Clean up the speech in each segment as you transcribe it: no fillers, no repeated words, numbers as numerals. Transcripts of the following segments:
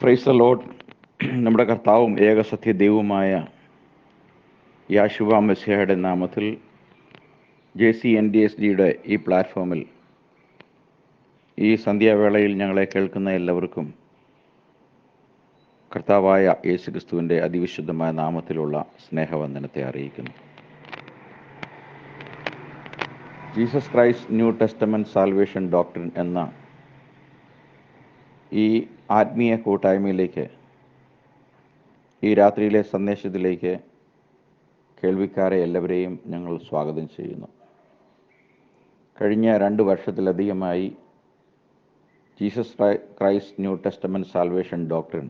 Praise the Lord. നമ്മുടെ കർത്താവും ഏകസത്യ ദൈവവുമായ യാശുവ മെസ്സിഹയുടെ നാമത്തിൽ JCNDSDയുടെ ഈ പ്ലാറ്റ്ഫോമിൽ ഈ സന്ധ്യാവേളയിൽ ഞങ്ങളെ കേൾക്കുന്ന എല്ലാവർക്കും കർത്താവായ യേശുക്രിസ്തുവിൻ്റെ അതിവിശുദ്ധമായ നാമത്തിലുള്ള സ്നേഹവന്ദനത്തെ അറിയിക്കുന്നു. Jesus Christ new testament salvation doctrine എന്ന ഈ ആത്മീയ കൂട്ടായ്മയിലേക്ക്, ഈ രാത്രിയിലെ സന്ദേശത്തിലേക്ക് കേൾവിക്കാരെ എല്ലാവരെയും ഞങ്ങൾ സ്വാഗതം ചെയ്യുന്നു. കഴിഞ്ഞ 2 വർഷത്തിലധികമായി Jesus Christ new testament salvation doctrine,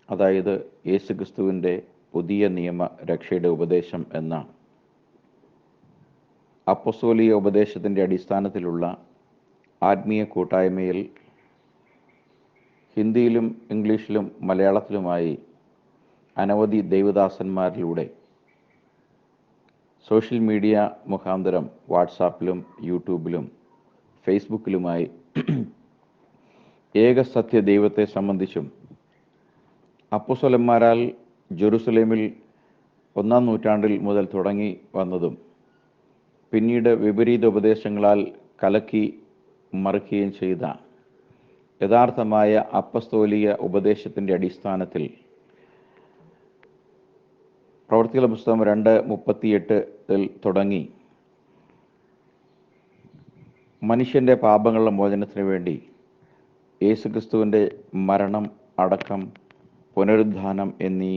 അതായത് യേശുക്രിസ്തുവിൻ്റെ പുതിയ നിയമ രക്ഷയുടെ ഉപദേശം എന്ന അപ്പോസ്തോലിക ഉപദേശത്തിൻ്റെ അടിസ്ഥാനത്തിലുള്ള ആത്മീയ കൂട്ടായ്മയിൽ ഹിന്ദിയിലും ഇംഗ്ലീഷിലും മലയാളത്തിലുമായി അനവധി ദൈവദാസന്മാരിലൂടെ സോഷ്യൽ മീഡിയ മുഖാന്തരം വാട്സാപ്പിലും യൂട്യൂബിലും ഫേസ്ബുക്കിലുമായി ഏകസത്യ ദൈവത്തെ സംബന്ധിച്ചും അപ്പോസ്തലന്മാരാൽ ജെറുസലേമിൽ 1-ാം നൂറ്റാണ്ടിൽ മുതൽ തുടങ്ങി വന്നതും പിന്നീട് വിപരീത ഉപദേശങ്ങളാൽ കലക്കി മറിക്കുകയും ചെയ്ത യഥാർത്ഥമായ അപ്പസ്തോലിക ഉപദേശത്തിൻ്റെ അടിസ്ഥാനത്തിൽ പ്രവൃത്തികളുടെ പുസ്തകം 2:38 തുടങ്ങി മനുഷ്യൻ്റെ പാപങ്ങളുടെ മോചനത്തിന് വേണ്ടി യേശുക്രിസ്തുവിൻ്റെ മരണം, അടക്കം, പുനരുദ്ധാനം എന്നീ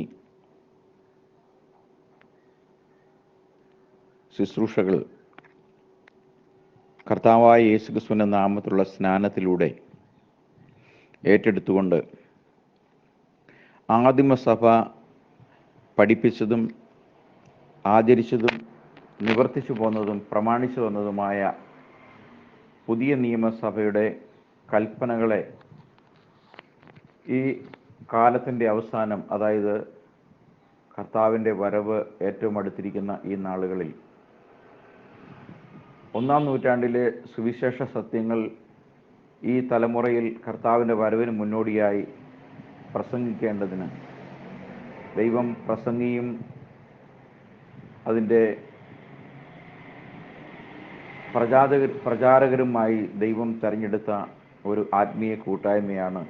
ശുശ്രൂഷകൾ കർത്താവായ യേശുക്രിസ്തുവിൻ്റെ നാമത്തിലുള്ള സ്നാനത്തിലൂടെ ഏറ്റെടുത്തുകൊണ്ട് ആദിമസഭ പഠിപ്പിച്ചതും ആചരിച്ചതും നിവർത്തിച്ചു പോന്നതും പ്രമാണിച്ചു വന്നതുമായ പുതിയ നിയമസഭയുടെ കൽപ്പനകളെ ഈ കാലത്തിൻ്റെ അവസാനം, അതായത് കർത്താവിൻ്റെ വരവ് ഏറ്റവും അടുത്തിരിക്കുന്ന ഈ നാളുകളിൽ 1-ാം നൂറ്റാണ്ടിലെ സുവിശേഷ സത്യങ്ങൾ ഈ തലമുറയിൽ കർത്താവിൻ്റെ വരവിന് മുന്നോടിയായി പ്രസംഗിക്കേണ്ടതിന് ദൈവം പ്രസംഗിയും അതിൻ്റെ പ്രചാരകരുമായി ദൈവം തിരഞ്ഞെടുത്ത ഒരു ആത്മീയ കൂട്ടായ്മയാണ്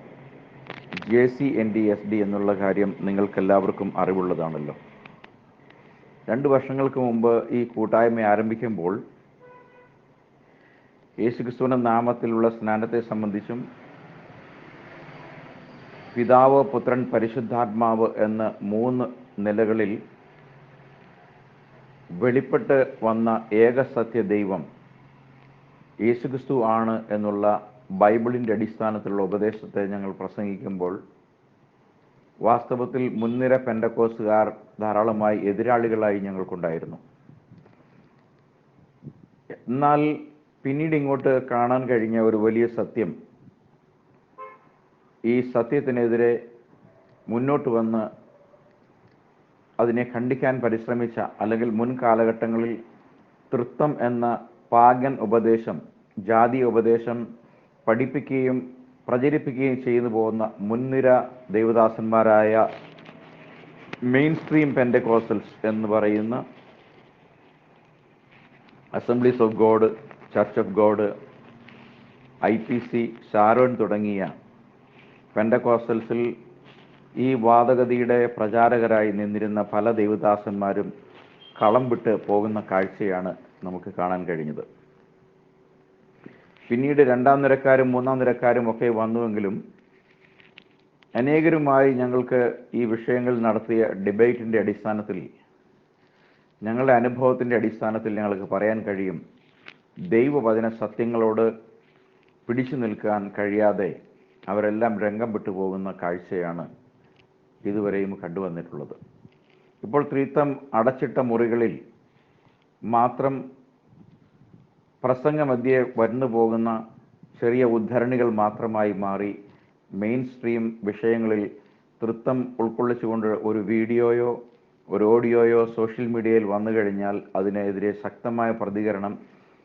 JCNDSD എന്നുള്ള കാര്യം നിങ്ങൾക്കെല്ലാവർക്കും അറിവുള്ളതാണല്ലോ. 2 വർഷങ്ങൾക്ക് മുമ്പ് ഈ കൂട്ടായ്മ ആരംഭിക്കുമ്പോൾ യേശുക്രിസ്തുവിൻ്റെ നാമത്തിലുള്ള സ്നാനത്തെ സംബന്ധിച്ചും പിതാവ്, പുത്രൻ, പരിശുദ്ധാത്മാവ് എന്ന 3 നിലകളിൽ വെളിപ്പെട്ട് വന്ന ഏകസത്യ ദൈവം യേശുക്രിസ്തു ആണ് എന്നുള്ള ബൈബിളിൻ്റെ അടിസ്ഥാനത്തിലുള്ള ഉപദേശത്തെ ഞങ്ങൾ പ്രസംഗിക്കുമ്പോൾ വാസ്തവത്തിൽ മുൻനിര പെന്തക്കോസ്തുകാർ ധാരാളമായി എതിരാളികളായി ഞങ്ങൾക്കുണ്ടായിരുന്നു. എന്നാൽ പിന്നീട് ഇങ്ങോട്ട് കാണാൻ കഴിഞ്ഞ ഒരു വലിയ സത്യം, ഈ സത്യത്തിനെതിരെ മുന്നോട്ട് വന്ന് അതിനെ ಖಂಡಿക്കാൻ പരിശ്രമിച്ച, അല്ലെങ്കിൽ മുൻ കാലഘട്ടങ്ങളിൽ തൃത്വം എന്ന പാഗൻ ഉപദേശം, ജാതീയ ഉപദേശം പഠിപ്പിക്കുകയും പ്രചരിപ്പിക്കുകയും ചെയ്തു പോകുന്ന മുൻനിര ദൈവദാസന്മാരായ മെയിൻ സ്ട്രീം പെന്തക്കോസ്റ്റൽസ് എന്ന് പറയുന്ന assemblies of God, church of God, IPC, Sharon തുടങ്ങിയ പെന്തക്കോസ്റ്റൽസിൽ ഈ വാദഗതിയുടെ പ്രചാരകരായി നിന്നിരുന്ന പല ദൈവദാസന്മാരും കളം വിട്ട് പോകുന്ന കാഴ്ചയാണ് നമുക്ക് കാണാൻ കഴിഞ്ഞത്. പിന്നീട് 2-ാം നിരക്കാരും 3-ാം നിരക്കാരും ഒക്കെ വന്നുവെങ്കിലും അനേകരുമായി ഞങ്ങൾക്ക് ഈ വിഷയങ്ങൾ നടത്തിയ ഡിബേറ്റിൻ്റെ അടിസ്ഥാനത്തിൽ, ഞങ്ങളുടെ അനുഭവത്തിൻ്റെ അടിസ്ഥാനത്തിൽ ഞങ്ങൾക്ക് പറയാൻ കഴിയും, ദൈവവചന സത്യങ്ങളോട് പിടിച്ചു നിൽക്കാൻ കഴിയാതെ അവരെല്ലാം രംഗം വിട്ടുപോകുന്ന കാഴ്ചയാണ് ഇതുവരെയും കണ്ടുവന്നിട്ടുള്ളത്. ഇപ്പോൾ ത്രിത്വം അടച്ചിട്ട മുറികളിൽ മാത്രം പ്രസംഗമധ്യേ വന്നു പോകുന്ന ചെറിയ ഉദ്ധരണികൾ മാത്രമായി മാറി മെയിൻ സ്ട്രീം വിഷയങ്ങളിൽ തൃത്വം ഉൾക്കൊള്ളിച്ചുകൊണ്ട് ഒരു വീഡിയോയോ ഒരു ഓഡിയോയോ സോഷ്യൽ മീഡിയയിൽ വന്നു കഴിഞ്ഞാൽ അതിനെതിരെ ശക്തമായ പ്രതികരണം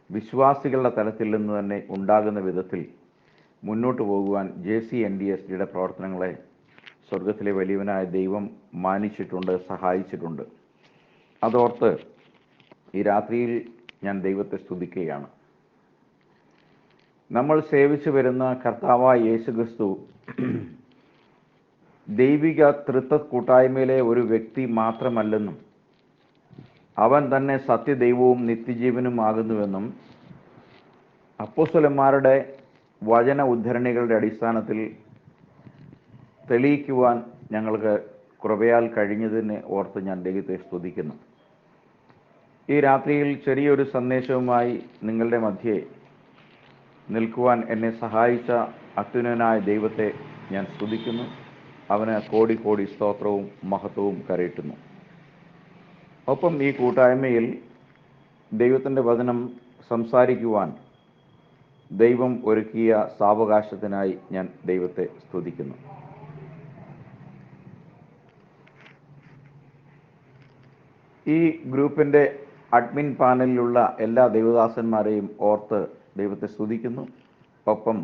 വിശ്വാസികളുടെ തലത്തിൽ നിന്ന് തന്നെ ഉണ്ടാകുന്ന വിധത്തിൽ മുന്നോട്ട് പോകുവാൻ JCNDSDയുടെ പ്രവർത്തനങ്ങളെ സ്വർഗത്തിലെ വലിയവനായ ദൈവം മാനിച്ചിട്ടുണ്ട്, സഹായിച്ചിട്ടുണ്ട്. അതോർത്ത് ഈ രാത്രിയിൽ ഞാൻ ദൈവത്തെ സ്തുതിക്കുകയാണ്. നമ്മൾ സേവിച്ചു വരുന്ന കർത്താവായ യേശുക്രിസ്തു ദൈവിക തൃത്വ കൂട്ടായ്മയിലെ ഒരു വ്യക്തി മാത്രമല്ലെന്നും അവൻ തന്നെ സത്യദൈവവും നിത്യജീവനുമാകുന്നുവെന്നും അപ്പോസ്തലന്മാരുടെ വചന ഉദ്ധരണികളുടെ അടിസ്ഥാനത്തിൽ തെളിയിക്കുവാൻ ഞങ്ങൾക്ക് കൃപയാൽ കഴിഞ്ഞതിനെ ഓർത്ത് ഞാൻ ദൈവത്തെ സ്തുതിക്കുന്നു. ഈ രാത്രിയിൽ ചെറിയൊരു സന്ദേശവുമായി നിങ്ങളുടെ മധ്യേ നിൽക്കുവാൻ എന്നെ സഹായിച്ച അത്യുന്നതനായ ദൈവത്തെ ഞാൻ സ്തുതിക്കുന്നു. അവന് കോടി കോടി സ്തോത്രവും മഹത്വവും കരയിട്ടുന്നു. ഒപ്പം ഈ കൂട്ടായ്മയിൽ ദൈവത്തിൻ്റെ വചനം സംസാരിക്കുവാൻ ദൈവം ഒരുക്കിയ സാവകാശത്തിനായി ഞാൻ ദൈവത്തെ സ്തുതിക്കുന്നു. ഈ ഗ്രൂപ്പിൻ്റെ അഡ്മിൻ പാനലിലുള്ള എല്ലാ ദൈവദാസന്മാരെയും ഓർത്ത് ദൈവത്തെ സ്തുതിക്കുന്നു. ഒപ്പം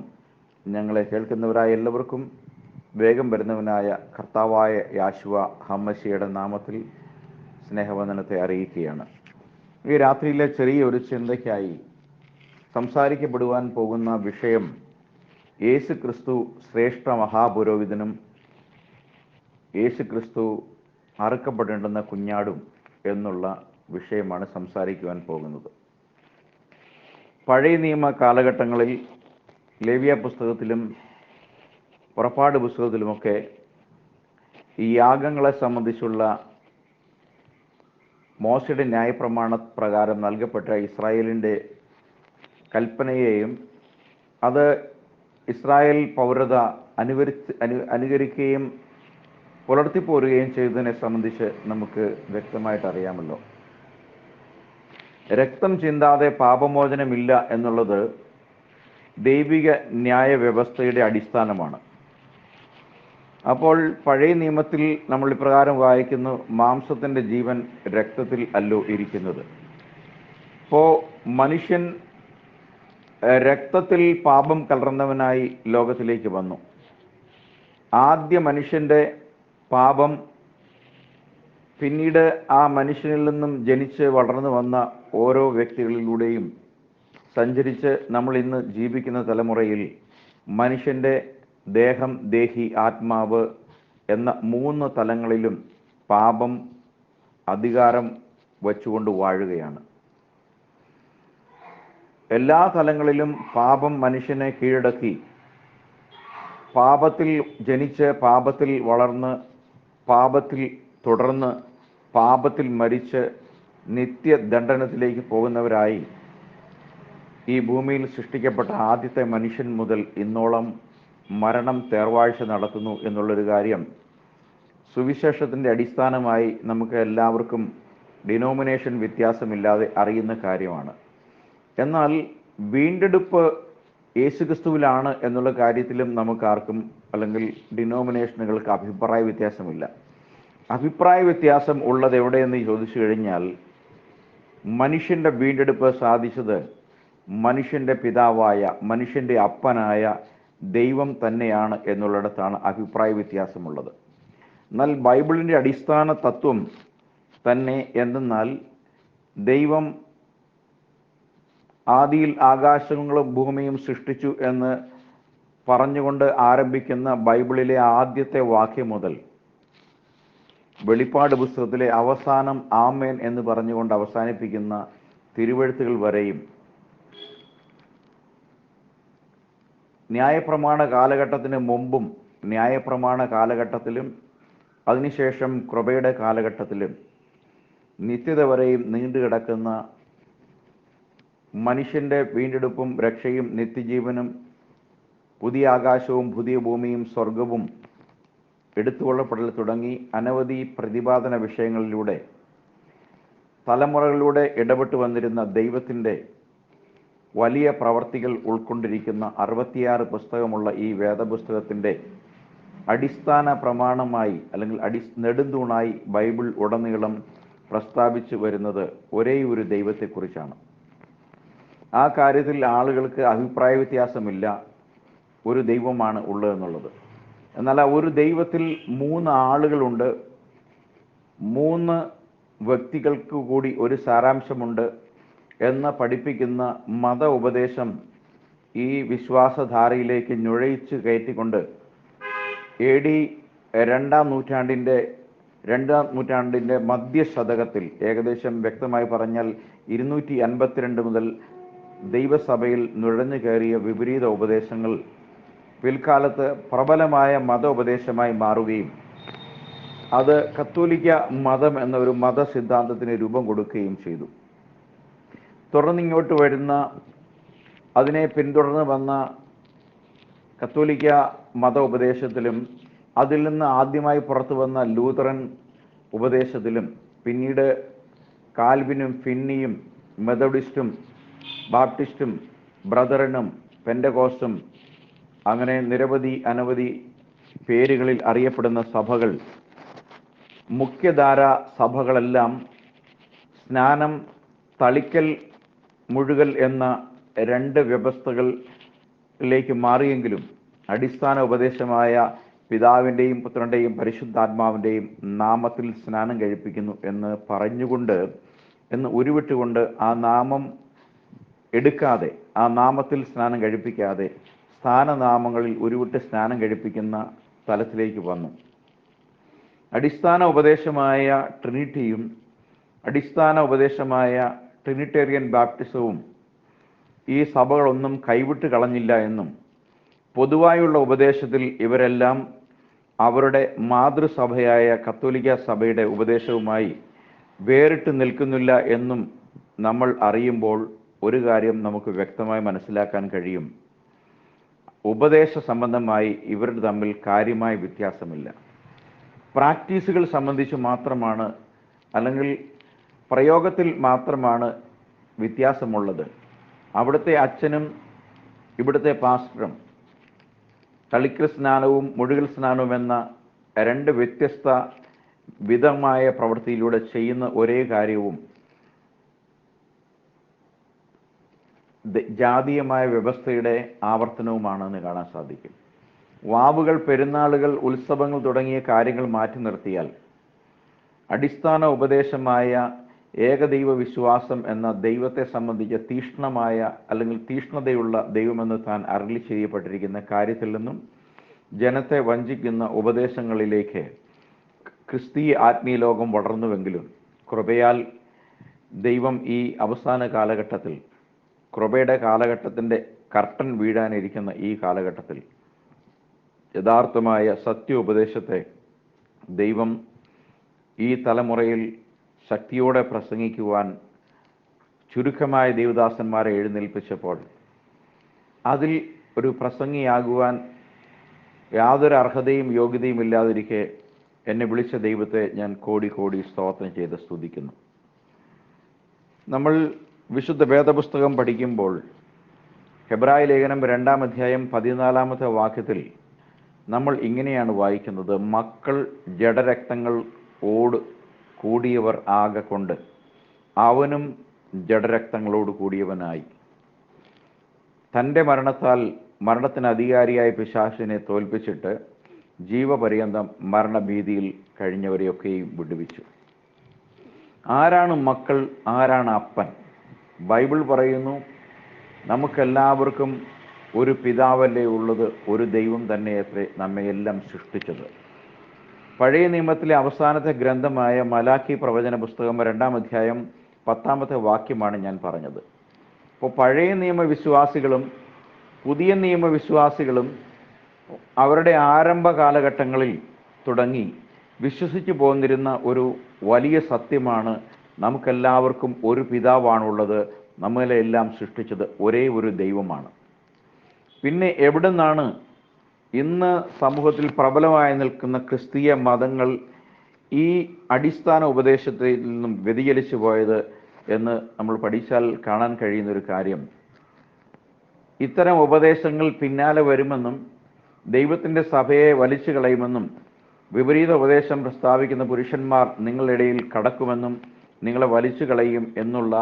ഞങ്ങളെ കേൾക്കുന്നവരായ എല്ലാവർക്കും വേഗം വരുന്നവനായ കർത്താവായ യാശുവ ഹമ്മശിയുടെ നാമത്തിൽ സ്നേഹവന്ദനത്തെ അറിയിക്കുകയാണ്. ഈ രാത്രിയിലെ ചെറിയൊരു ചിന്തയ്ക്കായി സംസാരിക്കപ്പെടുവാൻ പോകുന്ന വിഷയം യേശുക്രിസ്തു ശ്രേഷ്ഠ മഹാപുരോഹിതനും യേശുക്രിസ്തു അറുക്കപ്പെടേണ്ടുന്ന കുഞ്ഞാടും എന്നുള്ള വിഷയമാണ് സംസാരിക്കുവാൻ പോകുന്നത്. പഴയ നിയമ കാലഘട്ടങ്ങളിൽ ലേവ്യ പുസ്തകത്തിലും പുറപ്പാട് പുസ്തകത്തിലുമൊക്കെ ഈ യാഗങ്ങളെ സംബന്ധിച്ചുള്ള മോശയുടെ ന്യായപ്രമാണ പ്രകാരം നൽകപ്പെട്ട ഇസ്രായേലിൻ്റെ കൽപ്പനയെയും അത് ഇസ്രായേൽ പൗരത അനുകരിക്കുകയും പുലർത്തിപ്പോരുകയും ചെയ്തതിനെ സംബന്ധിച്ച് നമുക്ക് വ്യക്തമായിട്ട് അറിയാമല്ലോ. രക്തം ചിന്താതെ പാപമോചനമില്ല എന്നുള്ളത് ദൈവിക ന്യായ വ്യവസ്ഥയുടെ അടിസ്ഥാനമാണ്. അപ്പോൾ പഴയ നിയമത്തിൽ നമ്മൾ ഇപ്രകാരം വായിക്കുന്നു, മാംസത്തിൻ്റെ ജീവൻ രക്തത്തിൽ അല്ലോ ഇരിക്കുന്നത്. അപ്പോൾ മനുഷ്യൻ രക്തത്തിൽ പാപം കലർന്നവനായി ലോകത്തിലേക്ക് വന്നു. ആദ്യ മനുഷ്യൻ്റെ പാപം പിന്നീട് ആ മനുഷ്യനിൽ നിന്നും ജനിച്ച് വളർന്നു വന്ന ഓരോ വ്യക്തികളിലൂടെയും സഞ്ചരിച്ച് നമ്മൾ ഇന്ന് ജീവിക്കുന്ന തലമുറയിൽ മനുഷ്യൻ്റെ ദേഹം, ദേഹി, ആത്മാവ് എന്ന 3 തലങ്ങളിലും പാപം അധികാരം വച്ചുകൊണ്ട് വാഴുകയാണ്. എല്ലാ തലങ്ങളിലും പാപം മനുഷ്യനെ കീഴടക്കി പാപത്തിൽ ജനിച്ച് പാപത്തിൽ വളർന്ന് പാപത്തിൽ തുടർന്ന് പാപത്തിൽ മരിച്ച് നിത്യദണ്ഡനത്തിലേക്ക് പോകുന്നവരായി ഈ ഭൂമിയിൽ സൃഷ്ടിക്കപ്പെട്ട ആദ്യത്തെ മനുഷ്യൻ മുതൽ ഇന്നോളം മരണം തേർവാഴ്ച നടത്തുന്നു എന്നുള്ളൊരു കാര്യം സുവിശേഷത്തിൻ്റെ അടിസ്ഥാനമായി നമുക്ക് എല്ലാവർക്കും ഡിനോമിനേഷൻ വ്യത്യാസമില്ലാതെ അറിയുന്ന കാര്യമാണ്. എന്നാൽ വീണ്ടെടുപ്പ് യേശുക്രിസ്തുവിലാണ് എന്നുള്ള കാര്യത്തിലും നമുക്കാർക്കും അല്ലെങ്കിൽ ഡിനോമിനേഷനുകൾക്ക് അഭിപ്രായ വ്യത്യാസമില്ല. അഭിപ്രായ വ്യത്യാസം ഉള്ളത് എവിടെയെന്ന് ചോദിച്ചു കഴിഞ്ഞാൽ മനുഷ്യൻ്റെ വീണ്ടെടുപ്പ് സാധിച്ചത് മനുഷ്യൻ്റെ പിതാവായ, മനുഷ്യൻ്റെ അപ്പനായ ദൈവം തന്നെയാണ് എന്നുള്ളിടത്താണ് അഭിപ്രായ വ്യത്യാസമുള്ളത്. എന്നാൽ ബൈബിളിൻ്റെ അടിസ്ഥാന തത്വം തന്നെ എന്തെന്നാൽ ദൈവം ആദിയിൽ ആകാശങ്ങളും ഭൂമിയും സൃഷ്ടിച്ചു എന്ന് പറഞ്ഞുകൊണ്ട് ആരംഭിക്കുന്ന ബൈബിളിലെ ആദ്യത്തെ വാക്യം മുതൽ വെളിപ്പാട് പുസ്തകത്തിലെ അവസാനം ആമേൻ എന്ന് പറഞ്ഞുകൊണ്ട് അവസാനിപ്പിക്കുന്ന തിരുവെഴുത്തുകൾ വരെയും ന്യായപ്രമാണ കാലഘട്ടത്തിന് മുമ്പും ന്യായപ്രമാണ കാലഘട്ടത്തിലും അതിനുശേഷം കൃപയുടെ കാലഘട്ടത്തിലും നിത്യത വരെയും നീണ്ടുകിടക്കുന്ന മനുഷ്യൻ്റെ വീണ്ടെടുപ്പും രക്ഷയും നിത്യജീവനും പുതിയ ആകാശവും പുതിയ ഭൂമിയും സ്വർഗവും എടുത്തുകൊള്ളപ്പെടൽ തുടങ്ങി അനവധി പ്രതിപാദന വിഷയങ്ങളിലൂടെ തലമുറകളിലൂടെ ഇടപെട്ടു വന്നിരുന്ന ദൈവത്തിൻ്റെ വലിയ പ്രവർത്തികൾ ഉൾക്കൊണ്ടിരിക്കുന്ന 66 പുസ്തകമുള്ള ഈ വേദപുസ്തകത്തിൻ്റെ അടിസ്ഥാന പ്രമാണമായി അല്ലെങ്കിൽ നെടുന്തൂണായി ബൈബിൾ ഉടനീളം പ്രസ്താവിച്ചു വരുന്നത് ഒരേ ഒരു ദൈവത്തെക്കുറിച്ചാണ്. ആ കാര്യത്തിൽ ആളുകൾക്ക് അഭിപ്രായ വ്യത്യാസമില്ല, ഒരു ദൈവമാണ് ഉള്ളതെന്നുള്ളത്. എന്നാൽ ആ ഒരു ദൈവത്തിൽ 3 ആളുകളുണ്ട്, 3 വ്യക്തികൾക്ക് കൂടി ഒരു സാരാംശമുണ്ട് എന്ന് പഠിപ്പിക്കുന്ന മത ഉപദേശം ഈ വിശ്വാസധാരയിലേക്ക് നുഴയിച്ച് കയറ്റിക്കൊണ്ട് AD രണ്ടാം നൂറ്റാണ്ടിൻ്റെ മധ്യശതകത്തിൽ, ഏകദേശം വ്യക്തമായി പറഞ്ഞാൽ 252 മുതൽ ദൈവസഭയിൽ നുഴഞ്ഞു കയറിയ വിപരീത ഉപദേശങ്ങൾ പിൽക്കാലത്ത് പ്രബലമായ മത ഉപദേശമായി മാറുകയും അത് കത്തോലിക്ക മതം എന്ന ഒരു മതസിദ്ധാന്തത്തിന് രൂപം കൊടുക്കുകയും ചെയ്തു. തുടർന്നിങ്ങോട്ട് വരുന്ന, അതിനെ പിന്തുടർന്ന് വന്ന കത്തോലിക്ക മത ഉപദേശത്തിലും അതിൽ നിന്ന് ആദ്യമായി പുറത്തു വന്ന ലൂതറൻ ഉപദേശത്തിലും പിന്നീട് കാൽവിനും ഫിന്നിയും മെത്തഡിസ്റ്റും ബാപ്റ്റിസ്റ്റും ബ്രദറനും പെൻഡകോസ്റ്റും അങ്ങനെ അനവധി പേരുകളിൽ അറിയപ്പെടുന്ന സഭകൾ, മുഖ്യധാര സഭകളെല്ലാം സ്നാനം, തളിക്കൽ, മുഴുകൽ എന്ന 2 വ്യവസ്ഥകളിലേക്ക് മാറിയെങ്കിലും അടിസ്ഥാന ഉപദേശമായ പിതാവിൻ്റെയും പുത്രൻ്റെയും പരിശുദ്ധാത്മാവിൻ്റെയും നാമത്തിൽ സ്നാനം കഴിപ്പിക്കുന്നു എന്ന് ഉരുവിട്ടുകൊണ്ട് ആ നാമം എടുക്കാതെ, ആ നാമത്തിൽ സ്നാനം കഴിപ്പിക്കാതെ സ്ഥാനനാമങ്ങളിൽ ഉരുവിട്ട് സ്നാനം കഴിപ്പിക്കുന്ന തലത്തിലേക്ക് വന്നു. അടിസ്ഥാന ഉപദേശമായ ട്രിനിറ്റിയും അടിസ്ഥാന ഉപദേശമായ ട്രിനിറ്റേറിയൻ ബാപ്റ്റിസവും ഈ സഭകളൊന്നും കൈവിട്ട് കളഞ്ഞില്ല എന്നും പൊതുവായുള്ള ഉപദേശത്തിൽ ഇവരെല്ലാം അവരുടെ മാതൃസഭയായ കത്തോലിക്ക സഭയുടെ ഉപദേശവുമായി വേറിട്ട് നിൽക്കുന്നില്ല എന്നും നമ്മൾ അറിയുമ്പോൾ ഒരു കാര്യം നമുക്ക് വ്യക്തമായി മനസ്സിലാക്കാൻ കഴിയും: ഉപദേശ സംബന്ധമായി ഇവർ തമ്മിൽ കാര്യമായ വ്യത്യാസമില്ല. പ്രാക്ടീസുകൾ സംബന്ധിച്ച് മാത്രമാണ്, അല്ലെങ്കിൽ പ്രയോഗത്തിൽ മാത്രമാണ് വ്യത്യാസമുള്ളത്. അവിടുത്തെ അച്ഛനും ഇവിടുത്തെ പാസ്റ്ററും തളിക്കൽ സ്നാനവും മുഴുകൽ സ്നാനവും എന്ന 2 വ്യത്യസ്ത വിധമായ പ്രവൃത്തിയിലൂടെ ചെയ്യുന്ന ഒരേ കാര്യവും ജാതീയമായ വ്യവസ്ഥയുടെ ആവർത്തനവുമാണെന്ന് കാണാൻ സാധിക്കും. വാവുകൾ, പെരുന്നാളുകൾ, ഉത്സവങ്ങൾ തുടങ്ങിയ കാര്യങ്ങൾ മാറ്റി നിർത്തിയാൽ അടിസ്ഥാന ഉപദേശമായ ഏകദൈവ വിശ്വാസം എന്ന ദൈവത്തെ സംബന്ധിച്ച തീഷ്ണമായ അല്ലെങ്കിൽ തീഷ്ണതയുള്ള ദൈവമെന്ന് താൻ അരുളി ചെയ്യപ്പെട്ടിരിക്കുന്ന കാര്യത്തിൽ നിന്നും ജനത്തെ വഞ്ചിക്കുന്ന ഉപദേശങ്ങളിലേക്ക് ക്രിസ്തീയ ആത്മീയ ലോകം വളർന്നുവെങ്കിലും കൃപയാൽ ദൈവം ഈ അവസാന കാലഘട്ടത്തിൽ, കൃപയുടെ കാലഘട്ടത്തിൻ്റെ കർട്ടൻ വീഴാനിരിക്കുന്ന ഈ കാലഘട്ടത്തിൽ യഥാർത്ഥമായ സത്യോപദേശത്തെ ദൈവം ഈ തലമുറയിൽ ശക്തിയോടെ പ്രസംഗിക്കുവാൻ ചുരുക്കമായ ദൈവദാസന്മാരെ എഴുന്നേൽപ്പിച്ചപ്പോൾ അതിൽ ഒരു പ്രസംഗിയാകുവാൻ യാതൊരു അർഹതയും യോഗ്യതയും ഇല്ലാതിരിക്കെ എന്നെ വിളിച്ച ദൈവത്തെ ഞാൻ കോടി കോടി സ്തോത്രം ചെയ്ത് സ്തുതിക്കുന്നു. നമ്മൾ വിശുദ്ധ വേദപുസ്തകം പഠിക്കുമ്പോൾ ഹെബ്രായ ലേഖനം 2-ാം അധ്യായം 14-ാമത്തെ വാക്യത്തിൽ നമ്മൾ ഇങ്ങനെയാണ് വായിക്കുന്നത്: മക്കൾ ജഡരക്തങ്ങളോട് കൂടിയവർ ആകൊണ്ട് അവനും ജഡരക്തങ്ങളോട് കൂടിയവനായി തൻ്റെ മരണത്താൽ മരണത്തിന് അധികാരിയായ പിശാചിനെ തോൽപ്പിച്ചിട്ട് ജീവപര്യന്തം മരണഭീതിയിൽ കഴിഞ്ഞവരെയൊക്കെയും വിടുവിച്ചു. ആരാണ് മക്കൾ, ആരാണ് അപ്പൻ? ബൈബിൾ പറയുന്നു, നമുക്കെല്ലാവർക്കും ഒരു പിതാവല്ലേ ഉള്ളത്, ഒരു ദൈവം തന്നെയത്രേ നമ്മയെല്ലാം സൃഷ്ടിച്ചത്. പഴയ നിയമത്തിലെ അവസാനത്തെ ഗ്രന്ഥമായ മലാക്കി പ്രവചന പുസ്തകം 2-ാം അധ്യായം 10-ാമത്തെ വാക്യമാണ് ഞാൻ പറഞ്ഞത്. അപ്പോൾ പഴയ നിയമവിശ്വാസികളും പുതിയ നിയമവിശ്വാസികളും അവരുടെ ആരംഭ കാലഘട്ടങ്ങളിൽ തുടങ്ങി വിശ്വസിച്ചു പോന്നിരുന്ന ഒരു വലിയ സത്യമാണ്: നമുക്കെല്ലാവർക്കും ഒരു പിതാവാണുള്ളത്, നമ്മളെല്ലാം സൃഷ്ടിച്ചത് ഒരേ ഒരു ദൈവമാണ്. പിന്നെ എവിടെ നിന്നാണ് ഇന്ന് സമൂഹത്തിൽ പ്രബലമായി നിൽക്കുന്ന ക്രിസ്തീയ മതങ്ങൾ ഈ അടിസ്ഥാന ഉപദേശത്തിൽ നിന്നും വ്യതിചലിച്ചു പോയത് എന്ന് നമ്മൾ പഠിച്ചാൽ കാണാൻ കഴിയുന്നൊരു കാര്യം, ഇത്തരം ഉപദേശങ്ങൾ പിന്നാലെ വരുമെന്നും ദൈവത്തിൻ്റെ സഭയെ വലിച്ചു കളയുമെന്നും വിപരീത ഉപദേശം പ്രസ്താവിക്കുന്ന പുരുഷന്മാർ നിങ്ങളുടെ ഇടയിൽ കടക്കുമെന്നും നിങ്ങളെ വലിച്ചു കളയും എന്നുള്ള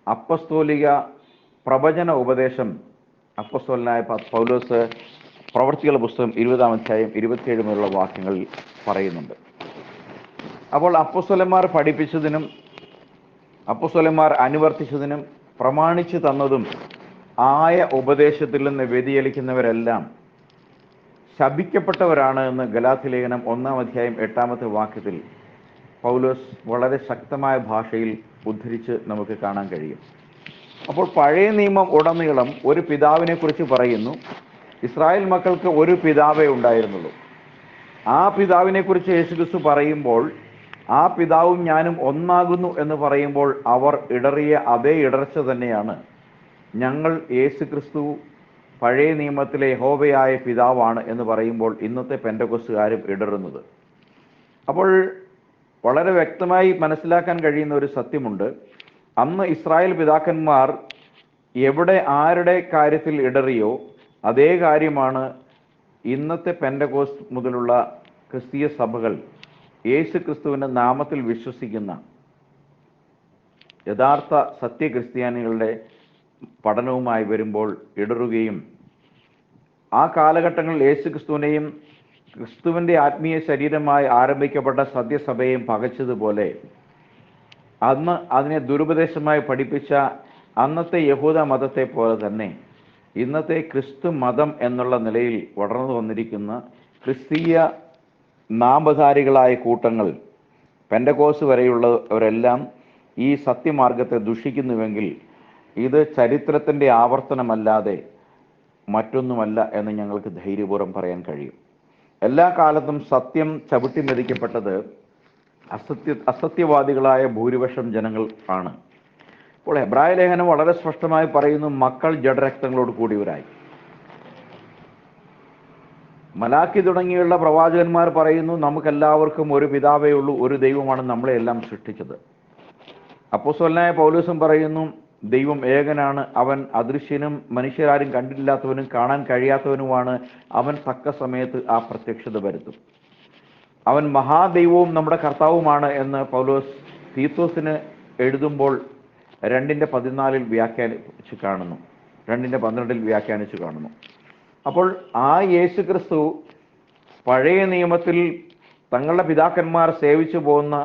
അപ്പസ്തോലിക പ്രവചന ഉപദേശം അപ്പസ്തോലനായ പൗലോസ് പ്രവൃത്തികളുടെ പുസ്തകം 20-ാം അധ്യായം 27 മുതലുള്ള വാക്യങ്ങളിൽ പറയുന്നുണ്ട്. അപ്പോൾ അപ്പോസ്തലന്മാർ പഠിപ്പിച്ചതിനും അപ്പോസ്തലന്മാർ അനുവർത്തിച്ചതിനും പ്രമാണിച്ചു തന്നതും ആയ ഉപദേശത്തിൽ നിന്ന് വ്യതിചലിക്കുന്നവരെല്ലാം ശപിക്കപ്പെട്ടവരാണ് എന്ന് ഗലാത്യലേഖനം 1-ാം അധ്യായം 8-ാമത്തെ വാക്യത്തിൽ പൗലോസ് വളരെ ശക്തമായ ഭാഷയിൽ ഉദ്ധരിച്ച് നമുക്ക് കാണാൻ കഴിയും. അപ്പോൾ പഴയ നിയമം ഉടനീളം ഒരു പിതാവിനെ കുറിച്ച് പറയുന്നു. ഇസ്രായേൽ മക്കൾക്ക് ഒരു പിതാവേ ഉണ്ടായിരുന്നുള്ളൂ. ആ പിതാവിനെ കുറിച്ച് യേശുക്രിസ്തു പറയുമ്പോൾ ആ പിതാവും ഞാനും ഒന്നാകുന്നു എന്ന് പറയുമ്പോൾ അവർ ഇടറിയ അതേ ഇടർച്ച തന്നെയാണ് ഞങ്ങൾ യേശുക്രിസ്തു പഴയ നിയമത്തിലെ യഹോവയായ പിതാവാണ് എന്ന് പറയുമ്പോൾ ഇന്നത്തെ പെന്തക്കോസ്തുകാരും ഇടറുന്നത്. അപ്പോൾ വളരെ വ്യക്തമായി മനസ്സിലാക്കാൻ കഴിയുന്ന ഒരു സത്യമുണ്ട്. അന്ന് ഇസ്രായേൽ പിതാക്കന്മാർ എവിടെ ആരുടെ കാര്യത്തിൽ ഇടറിയോ അതേ കാര്യമാണ് ഇന്നത്തെ പെന്തക്കോസ്ത് മുതലുള്ള ക്രിസ്തീയ സഭകൾ യേശുക്രിസ്തുവിൻ്റെ നാമത്തിൽ വിശ്വസിക്കുന്ന യഥാർത്ഥ സത്യക്രിസ്ത്യാനികളുടെ പഠനവുമായി വരുമ്പോൾ ഇടറുകയും ആ കാലഘട്ടങ്ങളിൽ യേശുക്രിസ്തുവിനെയും ക്രിസ്തുവിൻ്റെ ആത്മീയ ശരീരമായി ആരംഭിക്കപ്പെട്ട സത്യസഭയെയും പകച്ചതുപോലെ അന്ന് അതിനെ ദുരുപദേശമായി പഠിപ്പിച്ച അന്നത്തെ യഹൂദ മതത്തെ പോലെ തന്നെ ഇന്നത്തെ ക്രിസ്തു മതം എന്നുള്ള നിലയിൽ വളർന്നു വന്നിരിക്കുന്ന ക്രിസ്തീയ നാമധാരികളായ കൂട്ടങ്ങൾ പെന്തക്കോസ്ത് വരെയുള്ളവരെല്ലാം ഈ സത്യമാർഗത്തെ ദുഷിക്കുന്നുവെങ്കിൽ ഇത് ചരിത്രത്തിൻ്റെ ആവർത്തനമല്ലാതെ മറ്റൊന്നുമല്ല എന്ന് ഞങ്ങൾക്ക് ധൈര്യപൂർവ്വം പറയാൻ കഴിയും. എല്ലാ കാലത്തും സത്യം ചവിട്ടി മെതിക്കപ്പെട്ടത് അസത്യവാദികളായ ഭൂരിപക്ഷം ജനങ്ങൾ ആണ്. അപ്പോൾ എബ്രായ ലേഖനം വളരെ സ്പഷ്ടമായി പറയുന്നു, മക്കൾ ജഡരക്തങ്ങളോട് കൂടിയവരായി. മലാക്കി തുടങ്ങിയുള്ള പ്രവാചകന്മാർ പറയുന്നു, നമുക്കെല്ലാവർക്കും ഒരു പിതാവേ ഉള്ളൂ, ഒരു ദൈവമാണ് നമ്മളെല്ലാം സൃഷ്ടിച്ചത്. അപ്പോസ്തലനായ പൗലോസും പറയുന്നു, ദൈവം ഏകനാണ്, അവൻ അദൃശ്യനും മനുഷ്യരാരും കണ്ടിട്ടില്ലാത്തവനും കാണാൻ കഴിയാത്തവനുമാണ്, അവൻ തക്ക സമയത്ത് ആ പ്രത്യക്ഷത വരുത്തും. അവൻ മഹാദൈവവും നമ്മുടെ കർത്താവുമാണ് എന്ന് പൗലോസ് തീത്തോസിന് എഴുതുമ്പോൾ 2:14 വ്യാഖ്യാനിച്ച് കാണുന്നു, 2:12 വ്യാഖ്യാനിച്ച് കാണുന്നു. അപ്പോൾ ആ യേശുക്രിസ്തു പഴയ നിയമത്തിൽ തങ്ങളുടെ പിതാക്കന്മാർ സേവിച്ചു പോകുന്ന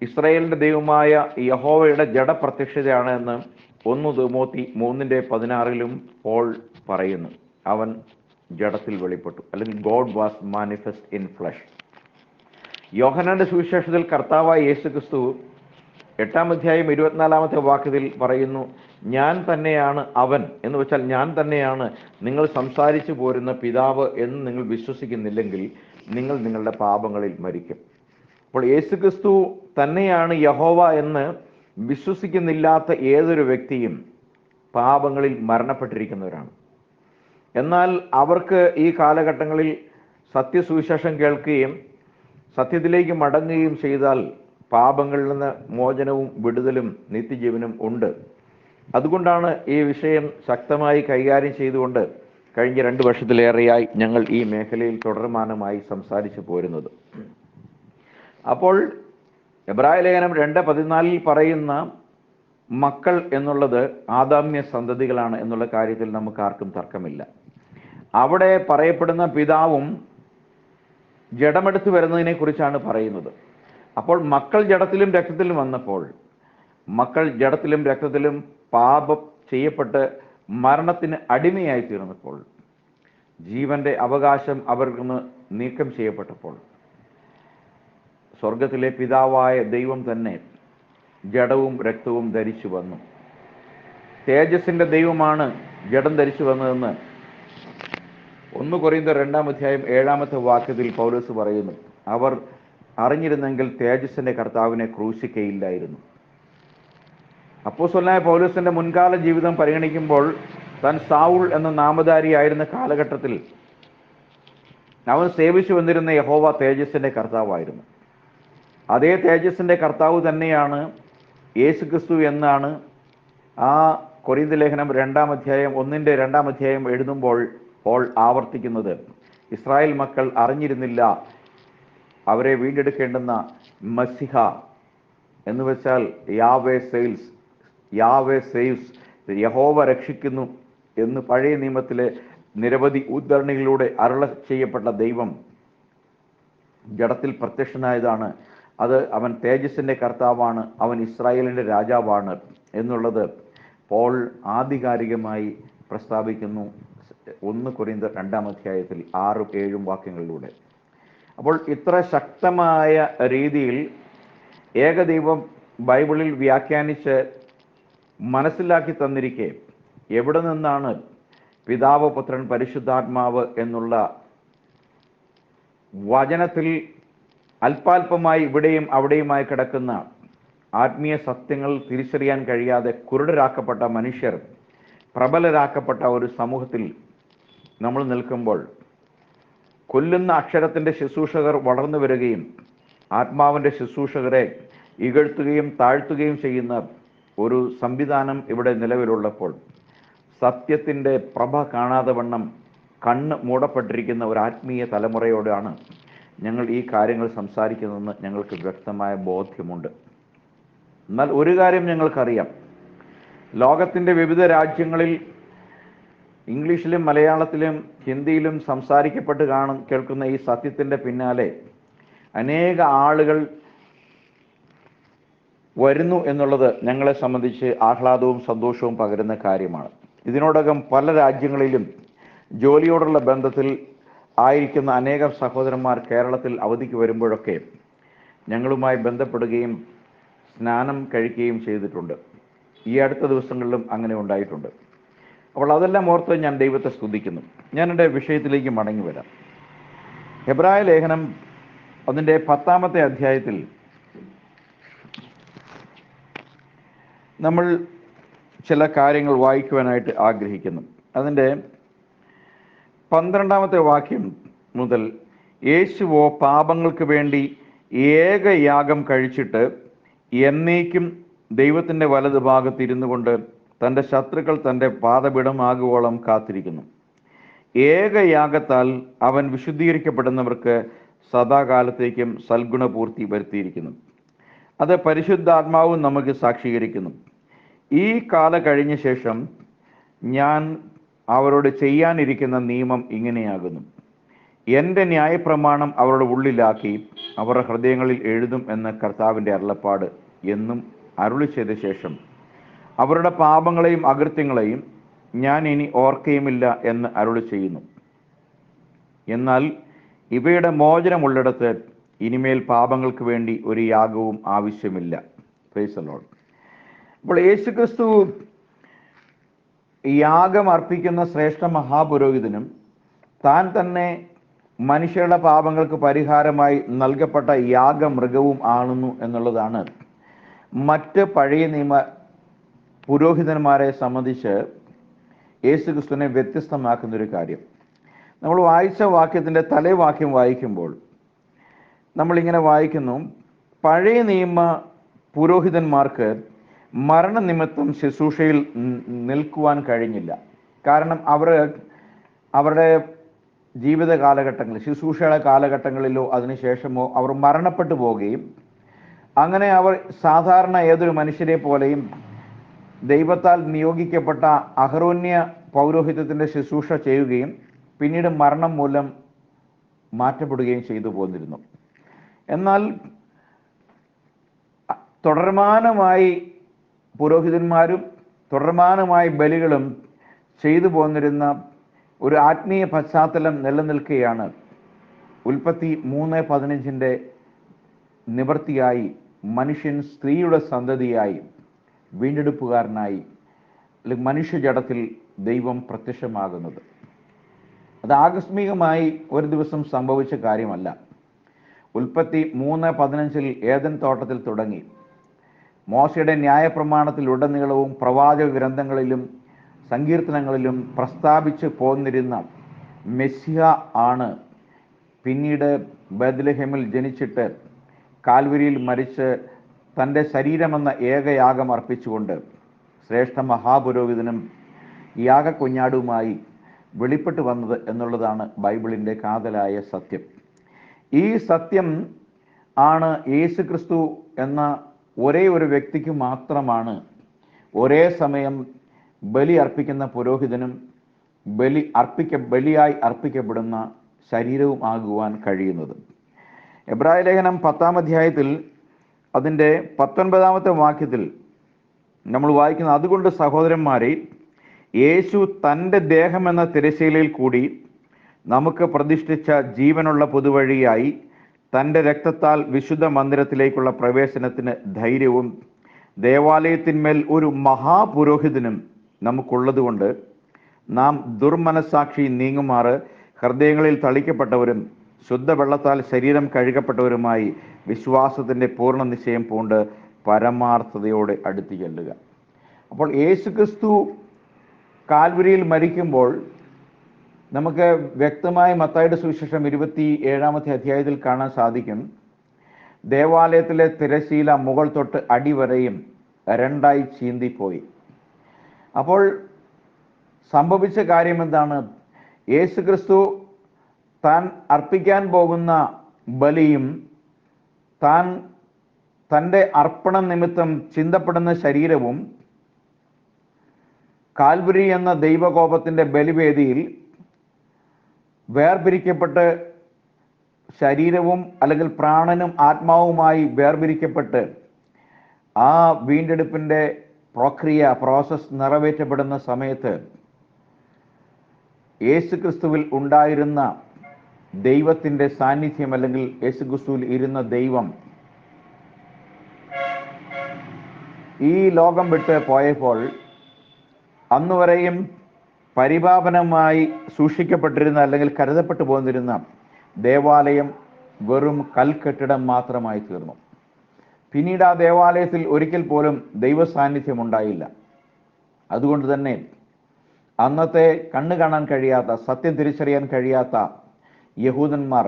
ഇസ്രായേലിൻ്റെ ദൈവമായ യഹോവയുടെ ജഡപ്രത്യക്ഷതയാണ് എന്ന് 1 തിമോത്തി 3:16 പോൾ പറയുന്നു. അവൻ ജഡത്തിൽ വെളിപ്പെട്ടു, അല്ലെങ്കിൽ God was manifest in flesh. യോഹന്നാന്റെ സുവിശേഷത്തിൽ കർത്താവായ യേശുക്രിസ്തു 8-ാം അധ്യായം 24-ാമത്തെ വാക്യത്തിൽ പറയുന്നു, ഞാൻ തന്നെയാണ് അവൻ എന്ന് വെച്ചാൽ ഞാൻ തന്നെയാണ് നിങ്ങൾ സംസാരിച്ചു പോരുന്ന പിതാവ് എന്ന് നിങ്ങൾ വിശ്വസിക്കുന്നില്ലെങ്കിൽ നിങ്ങൾ നിങ്ങളുടെ പാപങ്ങളിൽ മരിക്കും. അപ്പോൾ യേശുക്രിസ്തു തന്നെയാണ് യഹോവ എന്ന് വിശ്വസിക്കുന്നില്ലാത്ത ഏതൊരു വ്യക്തിയും പാപങ്ങളിൽ മരണപ്പെട്ടിരിക്കുന്നവരാണ്. എന്നാൽ അവർക്ക് ഈ കാലഘട്ടങ്ങളിൽ സത്യസുവിശേഷം കേൾക്കുകയും സത്യത്തിലേക്ക് മടങ്ങുകയും ചെയ്താൽ പാപങ്ങളിൽ നിന്ന് മോചനവും വിടുതലും നിത്യജീവനും ഉണ്ട്. അതുകൊണ്ടാണ് ഈ വിഷയം ശക്തമായി കൈകാര്യം ചെയ്തുകൊണ്ട് കഴിഞ്ഞ 2 വർഷത്തിലേറെയായി ഞങ്ങൾ ഈ മേഖലയിൽ തുടർമാനമായി സംസാരിച്ചു പോരുന്നത്. അപ്പോൾ എബ്രായ ലേഖനം 2:14 പറയുന്ന മക്കൾ എന്നുള്ളത് ആദാമ്യ സന്തതികളാണ് എന്നുള്ള കാര്യത്തിൽ നമുക്ക് ആർക്കും തർക്കമില്ല. അവിടെ പറയപ്പെടുന്ന പിതാവും ജഡമെടുത്ത് വരുന്നതിനെ കുറിച്ചാണ് പറയുന്നത്. അപ്പോൾ മക്കൾ ജഡത്തിലും രക്തത്തിലും വന്നപ്പോൾ, മക്കൾ ജഡത്തിലും രക്തത്തിലും പാപം ചെയ്യപ്പെട്ട് മരണത്തിന് അടിമയായി തീർന്നപ്പോൾ, ജീവന്റെ അവകാശം അവർക്ക് നിന്ന് നീക്കം ചെയ്യപ്പെട്ടപ്പോൾ, സ്വർഗത്തിലെ പിതാവായ ദൈവം തന്നെ ജഡവും രക്തവും ധരിച്ചു വന്നു. തേജസ്സിന്റെ ദൈവമാണ് ജഡം ധരിച്ചു വന്നതെന്ന് 1 കൊരിന്ത്യർ 2-ാം അധ്യായം 7-ാമത്തെ വാക്യത്തിൽ പൗലോസ് പറയുന്നു. അവർ അറിഞ്ഞിരുന്നെങ്കിൽ തേജസ്സിന്റെ കർത്താവിനെ ക്രൂശിക്കയില്ലായിരുന്നു. അപ്പോസ്തലനായ പൗലോസിന്റെ മുൻകാല ജീവിതം പരിഗണിക്കുമ്പോൾ താൻ സാവുൾ എന്ന നാമധാരിയായിരുന്ന കാലഘട്ടത്തിൽ അവൻ സേവിച്ചു വന്നിരുന്ന യഹോവ തേജസ്സിന്റെ കർത്താവായിരുന്നു. അതേ തേജസ്സിന്റെ കർത്താവ് തന്നെയാണ് യേശുക്രിസ്തു എന്നാണ് ആ കൊരിന്ത്യ ലേഖനം 2-ാം അധ്യായം 1-ാം അധ്യായം എഴുതുമ്പോൾ പോൾ ആവർത്തിക്കുന്നത്. ഇസ്രായേൽ മക്കൾ അറിഞ്ഞിരുന്നില്ല അവരെ വീണ്ടെടുക്കേണ്ടുന്ന മസിഹ എന്ന് വെച്ചാൽ യാവേ സേവ്സ്, യഹോവ രക്ഷിക്കുന്നു എന്ന് പഴയ നിയമത്തിലെ നിരവധി ഉദ്ധരണികളിലൂടെ അരുള ചെയ്യപ്പെട്ട ദൈവം ജഡത്തിൽ പ്രത്യക്ഷനായതാണ്. അത് അവൻ തേജസ്സിൻ്റെ കർത്താവാണ്, അവൻ ഇസ്രായേലിൻ്റെ രാജാവാണ് എന്നുള്ളത് പോൾ ആധികാരികമായി പ്രസ്താവിക്കുന്നു 1 കൊരിന്ത്യർ 2-ാം അധ്യായത്തിൽ 6-7 വാക്യങ്ങളിലൂടെ. അപ്പോൾ ഇത്ര ശക്തമായ രീതിയിൽ ഏകദൈവം ബൈബിളിൽ വ്യാഖ്യാനിച്ച് മനസ്സിലാക്കി തന്നിരിക്കെ എവിടെ നിന്നാണ് പിതാവ്, പുത്രൻ, പരിശുദ്ധാത്മാവ് എന്നുള്ള വചനത്തിൽ അല്പാൽപമായി ഇവിടെയും അവിടെയുമായി കിടക്കുന്ന ആത്മീയ സത്യങ്ങൾ തിരിച്ചറിയാൻ കഴിയാതെ കുരുടരാക്കപ്പെട്ട മനുഷ്യർ, പ്രബലരാക്കപ്പെട്ട ഒരു സമൂഹത്തിൽ നമ്മൾ നിൽക്കുമ്പോൾ കൊല്ലുന്ന അക്ഷരത്തിൻ്റെ ശുശ്രൂഷകർ വളർന്നു വരികയും ആത്മാവിൻ്റെ ശുശ്രൂഷകരെ ഇകഴ്ത്തുകയും താഴ്ത്തുകയും ചെയ്യുന്ന ഒരു സംവിധാനം ഇവിടെ നിലവിലുള്ളപ്പോൾ സത്യത്തിൻ്റെ പ്രഭ കാണാതെ വണ്ണം കണ്ണ് മൂടപ്പെട്ടിരിക്കുന്ന ഒരു ആത്മീയ തലമുറയോടാണ് ഞങ്ങൾ ഈ കാര്യങ്ങൾ സംസാരിക്കുന്നതെന്ന് ഞങ്ങൾക്ക് വ്യക്തമായ ബോധ്യമുണ്ട്. എന്നാൽ ഒരു കാര്യം ഞങ്ങൾക്കറിയാം, ലോകത്തിൻ്റെ വിവിധ രാജ്യങ്ങളിൽ ഇംഗ്ലീഷിലും മലയാളത്തിലും ഹിന്ദിയിലും സംസാരിക്കപ്പെട്ട് കേൾക്കുന്ന ഈ സത്യത്തിൻ്റെ പിന്നാലെ അനേക ആളുകൾ വരുന്നു എന്നുള്ളത് ഞങ്ങളെ സംബന്ധിച്ച് ആഹ്ലാദവും സന്തോഷവും പകരുന്ന കാര്യമാണ്. ഇതിനോടകം പല രാജ്യങ്ങളിലും ജോലിയോടുള്ള ബന്ധത്തിൽ ആയിരിക്കുന്ന അനേകം സഹോദരന്മാർ കേരളത്തിൽ അവധിക്ക് വരുമ്പോഴൊക്കെ ഞങ്ങളുമായി ബന്ധപ്പെടുകയും സ്നാനം കഴിക്കുകയും ചെയ്തിട്ടുണ്ട്. ഈ അടുത്ത ദിവസങ്ങളിലും അങ്ങനെ ഉണ്ടായിട്ടുണ്ട്. അപ്പോൾ അതെല്ലാം ഓർത്ത് ഞാൻ ദൈവത്തെ സ്തുതിക്കുന്നു. ഞാൻ എൻ്റെ വിഷയത്തിലേക്ക് മടങ്ങി വരാം. ഹെബ്രായ ലേഖനം അതിൻ്റെ 10-ാമത്തെ അധ്യായത്തിൽ നമ്മൾ ചില കാര്യങ്ങൾ വായിക്കുവാനായിട്ട് ആഗ്രഹിക്കുന്നു. അതിൻ്റെ 12-ാമത്തെ വാക്യം മുതൽ, യേശുവോ പാപങ്ങൾക്ക് വേണ്ടി ഏകയാഗം കഴിച്ചിട്ട് എന്നേക്കും ദൈവത്തിൻ്റെ വലതുഭാഗത്ത് ഇരുന്നു കൊണ്ട് തൻ്റെ ശത്രുക്കൾ തൻ്റെ പാദപീഠമാകുവോളം കാത്തിരിക്കുന്നു. ഏകയാഗത്താൽ അവൻ വിശുദ്ധീകരിക്കപ്പെടുന്നവർക്ക് സദാകാലത്തേക്കും സൽഗുണപൂർത്തി വരുത്തിയിരിക്കുന്നു. അത് പരിശുദ്ധാത്മാവും നമുക്ക് സാക്ഷീകരിക്കുന്നു. ഈ കാല കഴിഞ്ഞ ശേഷം ഞാൻ അവരോട് ചെയ്യാനിരിക്കുന്ന നിയമം ഇങ്ങനെയാകുന്നു: എൻ്റെ ന്യായപ്രമാണം അവരുടെ ഉള്ളിലാക്കി അവരുടെ ഹൃദയങ്ങളിൽ എഴുതും എന്ന കർത്താവിൻ്റെ അരുളപ്പാട് എന്നും അരുളി ചെയ്ത ശേഷം അവരുടെ പാപങ്ങളെയും അകൃത്യങ്ങളെയും ഞാൻ ഇനി ഓർക്കുകയുമില്ല എന്ന് അരുളി ചെയ്യുന്നു. എന്നാൽ ഇവയുടെ മോചനമുള്ളിടത്ത് ഇനിമേൽ പാപങ്ങൾക്ക് വേണ്ടി ഒരു യാഗവും ആവശ്യമില്ല. Price the Lord. അപ്പോൾ യേശുക്രിസ്തു യാഗം അർപ്പിക്കുന്ന ശ്രേഷ്ഠ മഹാപുരോഹിതനും താൻ തന്നെ മനുഷ്യരുടെ പാപങ്ങൾക്ക് പരിഹാരമായി നൽകപ്പെട്ട യാഗമൃഗവും ആണെന്നു എന്നുള്ളതാണ് മറ്റ് പഴയ നിയമ പുരോഹിതന്മാരെ സംബന്ധിച്ച് യേശുക്രിസ്തുവിനെ വ്യത്യസ്തമാക്കുന്നൊരു കാര്യം. നമ്മൾ വായിച്ച വാക്യത്തിൻ്റെ തലേവാക്യം വായിക്കുമ്പോൾ നമ്മളിങ്ങനെ വായിക്കുന്നു: പഴയ നിയമ പുരോഹിതന്മാർക്ക് മരണനിമിത്തം ശുശ്രൂഷയിൽ നിൽക്കുവാൻ കഴിഞ്ഞില്ല. കാരണം അവരുടെ ജീവിത കാലഘട്ടങ്ങളിൽ, ശുശ്രൂഷയുടെ കാലഘട്ടങ്ങളിലോ അതിനുശേഷമോ അവർ മരണപ്പെട്ടു പോവുകയും അങ്ങനെ അവർ സാധാരണ ഏതൊരു മനുഷ്യരെ പോലെയും ദൈവത്താൽ നിയോഗിക്കപ്പെട്ട അഹരോന്യ പൗരോഹിത്യത്തിൻ്റെ ശുശ്രൂഷ ചെയ്യുകയും പിന്നീട് മരണം മൂലം മാറ്റപ്പെടുകയും ചെയ്തു പോന്നിരുന്നു. എന്നാൽ തുടർമാനമായി പുരോഹിതന്മാരും തുടർമാനമായി ബലികളും ചെയ്തു പോന്നിരുന്ന ഒരു ആത്മീയ പശ്ചാത്തലം നിലനിൽക്കുകയാണ് ഉൽപ്പത്തി 3:15 നിവൃത്തിയായി മനുഷ്യൻ സ്ത്രീയുടെ സന്തതിയായി വീണ്ടെടുപ്പുകാരനായി അല്ലെങ്കിൽ മനുഷ്യജടത്തിൽ ദൈവം പ്രത്യക്ഷമാകുന്നത്. അത് ആകസ്മികമായി ഒരു ദിവസം സംഭവിച്ച കാര്യമല്ല. ഉൽപ്പത്തി 3:15 ഏദൻ തോട്ടത്തിൽ തുടങ്ങി മോശയുടെ ന്യായപ്രമാണത്തിൽ ഉടനീളവും പ്രവാചക ഗ്രന്ഥങ്ങളിലും സങ്കീർത്തനങ്ങളിലും പ്രസ്താവിച്ച് പോന്നിരുന്ന മെസ്സിഹ ആണ് പിന്നീട് ബേത്ലഹേമിൽ ജനിച്ചിട്ട് കാൽവരിയിൽ മരിച്ച് തൻ്റെ ശരീരമെന്ന ഏകയാഗം അർപ്പിച്ചുകൊണ്ട് ശ്രേഷ്ഠ മഹാപുരോഹിതനും യാഗക്കുഞ്ഞാടുമായി വെളിപ്പെട്ടു വന്നത് എന്നുള്ളതാണ് ബൈബിളിൻ്റെ കാതലായ സത്യം. ഈ സത്യം ആണ് യേശുക്രിസ്തു എന്ന ഒരേ ഒരു വ്യക്തിക്ക് മാത്രമാണ് ഒരേ സമയം ബലി അർപ്പിക്കുന്ന പുരോഹിതനും ബലിയായി അർപ്പിക്കപ്പെടുന്ന ശരീരവും ആകുവാൻ കഴിയുന്നത്. എബ്രായ ലേഖനം 10-ാം അധ്യായത്തിൽ അതിൻ്റെ 19-ാമത്തെ വാക്യത്തിൽ നമ്മൾ വായിക്കുന്നത്, അതുകൊണ്ട് സഹോദരന്മാരെ, യേശു തൻ്റെ ദേഹം എന്ന തിരശ്ശീലയിൽ കൂടി നമുക്ക് പ്രതിഷ്ഠിച്ച ജീവനുള്ള പൊതുവഴിയായി തൻ്റെ രക്തത്താൽ വിശുദ്ധ മന്ദിരത്തിലേക്കുള്ള പ്രവേശനത്തിന് ധൈര്യവും ദേവാലയത്തിന്മേൽ ഒരു മഹാപുരോഹിതനും നമുക്കുള്ളതുകൊണ്ട് നാം ദുർമനസാക്ഷി നീങ്ങുമാറ് ഹൃദയങ്ങളിൽ തളിക്കപ്പെട്ടവരും ശുദ്ധവെള്ളത്താൽ ശരീരം കഴുകപ്പെട്ടവരുമായി വിശ്വാസത്തിൻ്റെ പൂർണ്ണ നിശ്ചയം പൂണ്ട് പരമാർത്ഥതയോടെ അടുത്തു ചെല്ലുക. അപ്പോൾ യേശുക്രിസ്തു കാൽവരിയിൽ മരിക്കുമ്പോൾ നമുക്ക് വ്യക്തമായി മത്തായിയുടെ സുവിശേഷം 27-ാമത്തെ അധ്യായത്തിൽ കാണാൻ സാധിക്കും, ദേവാലയത്തിലെ തിരശ്ശീല മുകൾ തൊട്ട് അടിവരെയും രണ്ടായി ചീന്തിപ്പോയി. അപ്പോൾ സംഭവിച്ച കാര്യം എന്താണ്? യേശുക്രിസ്തു താൻ അർപ്പിക്കാൻ പോകുന്ന ബലിയും തൻ്റെ അർപ്പണ നിമിത്തം ചിന്തപ്പെടുന്ന ശരീരവും കാൽവരി എന്ന ദൈവകോപത്തിൻ്റെ ബലിവേദിയിൽ വേർപിരിക്കപ്പെട്ട് ശരീരവും അല്ലെങ്കിൽ പ്രാണനും ആത്മാവുമായി വേർപിരിക്കപ്പെട്ട് ആ വീണ്ടെടുപ്പിൻ്റെ പ്രോസസ് നിറവേറ്റപ്പെടുന്ന സമയത്ത് യേശുക്രിസ്തുവിൽ ഉണ്ടായിരുന്ന ദൈവത്തിൻ്റെ സാന്നിധ്യം അല്ലെങ്കിൽ യേശുക്രിസ്തുവിൽ ഇരുന്ന ദൈവം ഈ ലോകം വിട്ട് പോയപ്പോൾ അന്നുവരെയും പരിപാവനമായി സൂക്ഷിക്കപ്പെട്ടിരുന്ന അല്ലെങ്കിൽ കരുതപ്പെട്ടു പോന്നിരുന്ന ദേവാലയം വെറും കൽക്കെട്ടിടം മാത്രമായി തീർന്നു. പിന്നീട് ആ ദേവാലയത്തിൽ ഒരിക്കൽ പോലും ദൈവ സാന്നിധ്യം ഉണ്ടായില്ല. അതുകൊണ്ട് തന്നെ അന്നത്തെ കണ്ണു കാണാൻ കഴിയാത്ത, സത്യം തിരിച്ചറിയാൻ കഴിയാത്ത യഹൂദന്മാർ